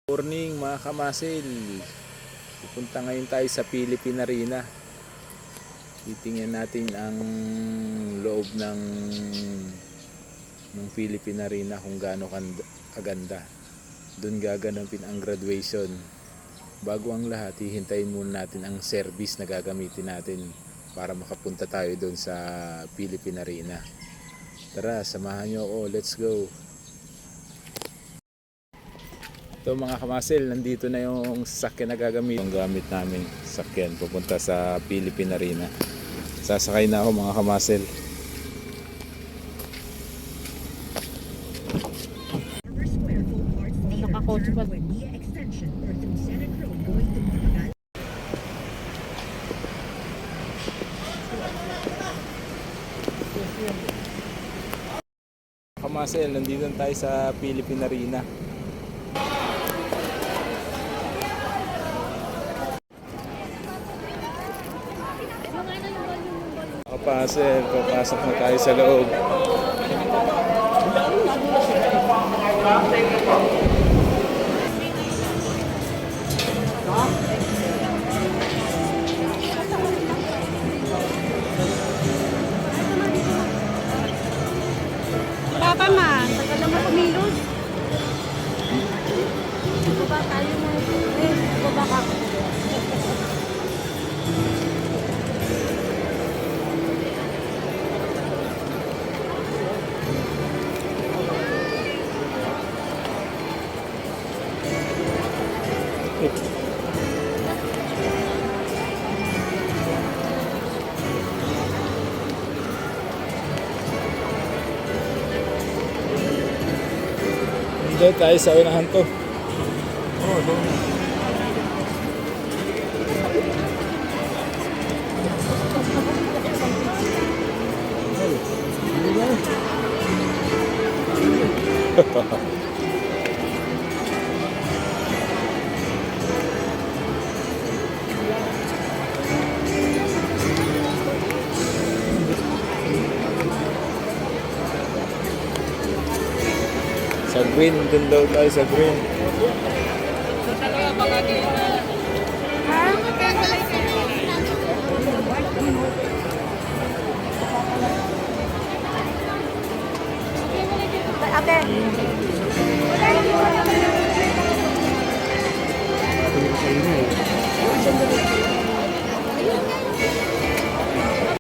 Morning mga kamasil, pupunta ngayon tayo sa Philippine Arena. Titingnan natin ang loob ng Philippine Arena kung gaano kaganda. Doon gaganapin ang graduation. Bago ang lahat, hihintayin muna natin ang service na gagamitin natin para makapunta tayo doon sa Philippine Arena. Tara, samahan nyo ako, let's go! So mga kamasil, nandito na yung sasakyan na gagamit. Yung gamit namin sasakyan pupunta sa Philippine Arena. Sasakay na ako mga kamasil. Nakakotse pa. Kamasil, nandito na tayo sa Philippine Arena. Kapasel, papasok na tayo sa loob. Wala pa man, tagal naman kumilos. Baba tayo na. Baba ka. Dito tayo sa unahan to. Sa green, dun daw tayo sa green. Ate,